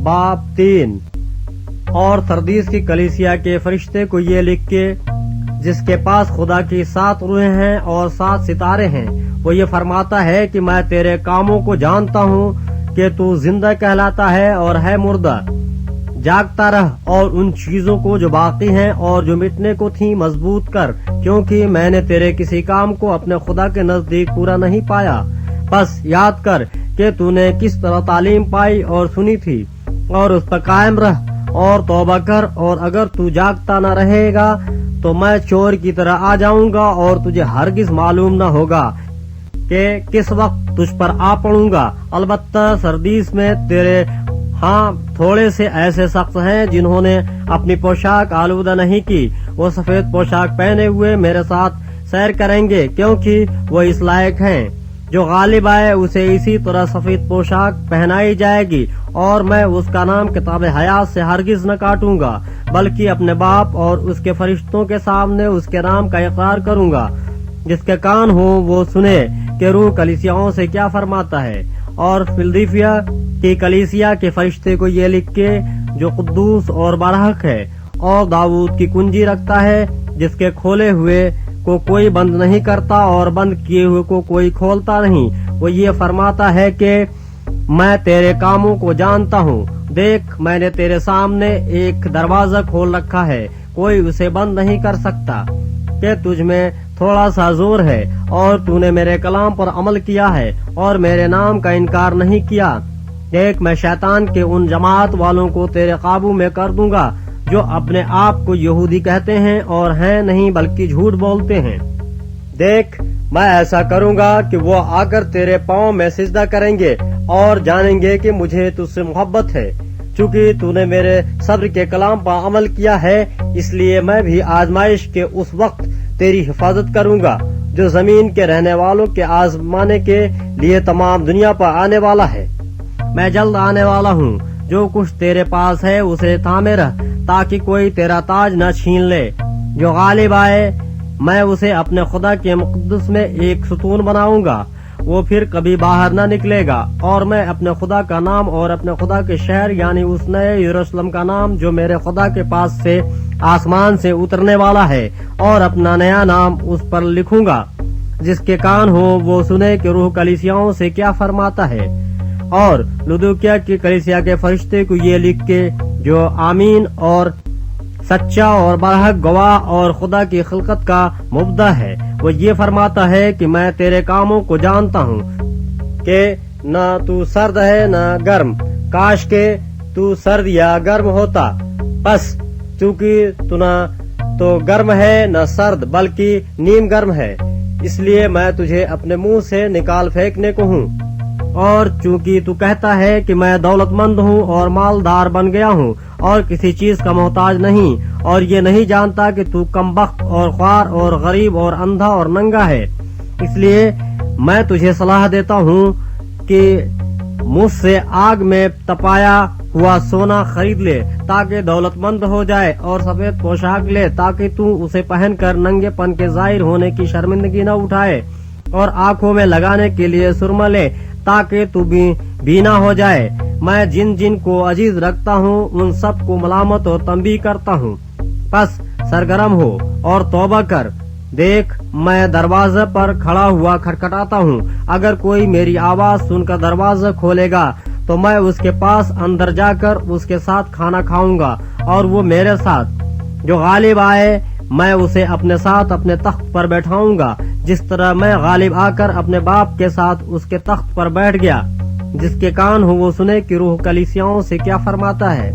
باب 3۔ اور سردیس کی کلیسیا کے فرشتے کو یہ لکھ کے، جس کے پاس خدا کی 7 روحیں ہیں اور 7 ستارے ہیں، وہ یہ فرماتا ہے کہ میں تیرے کاموں کو جانتا ہوں کہ تو زندہ کہلاتا ہے اور ہے مردہ۔ جاگتا رہ اور ان چیزوں کو جو باقی ہیں اور جو مٹنے کو تھیں مضبوط کر، کیونکہ میں نے تیرے کسی کام کو اپنے خدا کے نزدیک پورا نہیں پایا۔ بس یاد کر کہ تو نے کس طرح تعلیم پائی اور سنی تھی، اور اس پر قائم رہ اور توبہ کر، اور اگر تو جاگتا نہ رہے گا تو میں چور کی طرح آ جاؤں گا اور تجھے ہرگز معلوم نہ ہوگا کہ کس وقت تجھ پر آ پڑوں گا۔ البتہ سردیس میں تیرے ہاں تھوڑے سے ایسے شخص ہیں جنہوں نے اپنی پوشاک آلودہ نہیں کی، وہ سفید پوشاک پہنے ہوئے میرے ساتھ سیر کریں گے، کیونکہ وہ اس لائق ہیں۔ جو غالب آئے اسے اسی طرح سفید پوشاک پہنائی جائے گی، اور میں اس کا نام کتاب حیات سے ہرگز نہ کاٹوں گا، بلکہ اپنے باپ اور اس کے فرشتوں کے سامنے اس کے نام کا اقرار کروں گا۔ جس کے کان ہو وہ سنے کہ روح کلیسیاؤں سے کیا فرماتا ہے۔ اور فلدیفیا کی کلیسیا کے فرشتے کو یہ لکھ کے، جو قدوس اور برحق ہے اور داؤد کی کنجی رکھتا ہے، جس کے کھولے ہوئے کو کوئی بند نہیں کرتا اور بند کیے ہوئے کو کوئی کھولتا نہیں، وہ یہ فرماتا ہے کہ میں تیرے کاموں کو جانتا ہوں۔ دیکھ، میں نے تیرے سامنے ایک دروازہ کھول رکھا ہے، کوئی اسے بند نہیں کر سکتا، کہ تجھ میں تھوڑا سا زور ہے اور تو نے میرے کلام پر عمل کیا ہے اور میرے نام کا انکار نہیں کیا۔ دیکھ، میں شیطان کے ان جماعت والوں کو تیرے قابو میں کر دوں گا جو اپنے آپ کو یہودی کہتے ہیں اور ہیں نہیں بلکہ جھوٹ بولتے ہیں۔ دیکھ، میں ایسا کروں گا کہ وہ آ کر تیرے پاؤں میں سجدہ کریں گے اور جانیں گے کہ مجھے تجھ سے محبت ہے۔ چونکہ تو نے میرے صبر کے کلام پر عمل کیا ہے، اس لیے میں بھی آزمائش کے اس وقت تیری حفاظت کروں گا جو زمین کے رہنے والوں کے آزمانے کے لیے تمام دنیا پر آنے والا ہے۔ میں جلد آنے والا ہوں، جو کچھ تیرے پاس ہے اسے تھامے رہ، تاکہ کوئی تیرا تاج نہ چھین لے۔ جو غالب آئے میں اسے اپنے خدا کے مقدس میں ایک ستون بناؤں گا، وہ پھر کبھی باہر نہ نکلے گا، اور میں اپنے خدا کا نام اور اپنے خدا کے شہر یعنی اس نئے یروشلم کا نام جو میرے خدا کے پاس سے آسمان سے اترنے والا ہے، اور اپنا نیا نام اس پر لکھوں گا۔ جس کے کان ہو وہ سنے کہ روح کلیسیاؤں سے کیا فرماتا ہے۔ اور لودوکیا کی کلیسیا کے فرشتے کو یہ لکھ کے، جو آمین اور سچا اور برحق گواہ اور خدا کی خلقت کا مبدع ہے، وہ یہ فرماتا ہے کہ میں تیرے کاموں کو جانتا ہوں کہ نہ تو سرد ہے نہ گرم، کاش کہ تو سرد یا گرم ہوتا، بس چونکہ تو نہ تو گرم ہے نہ سرد بلکہ نیم گرم ہے، اس لیے میں تجھے اپنے منہ سے نکال پھینکنے کو ہوں۔ اور چونکہ تو کہتا ہے کہ میں دولت مند ہوں اور مالدار بن گیا ہوں اور کسی چیز کا محتاج نہیں، اور یہ نہیں جانتا کہ تو کم بخت اور خوار اور غریب اور اندھا اور ننگا ہے، اس لیے میں تجھے صلاح دیتا ہوں کہ مجھ سے آگ میں تپایا ہوا سونا خرید لے تاکہ دولت مند ہو جائے، اور سفید پوشاک لے تاکہ تو اسے پہن کر ننگے پن کے ظاہر ہونے کی شرمندگی نہ اٹھائے، اور آنکھوں میں لگانے کے لیے سرما لے تاکہ تو بینا ہو جائے۔ میں جن جن کو عزیز رکھتا ہوں ان سب کو ملامت اور تنبیہ کرتا ہوں، پس سرگرم ہو اور توبہ کر۔ دیکھ، میں دروازے پر کھڑا ہوا کھٹکھٹاتا ہوں، اگر کوئی میری آواز سن کر دروازہ کھولے گا تو میں اس کے پاس اندر جا کر اس کے ساتھ کھانا کھاؤں گا اور وہ میرے ساتھ۔ جو غالب آئے میں اسے اپنے ساتھ اپنے تخت پر بیٹھاؤں گا، جس طرح میں غالب آ کر اپنے باپ کے ساتھ اس کے تخت پر بیٹھ گیا۔ جس کے کان ہو وہ سنے کہ روح کلیسیاؤں سے کیا فرماتا ہے۔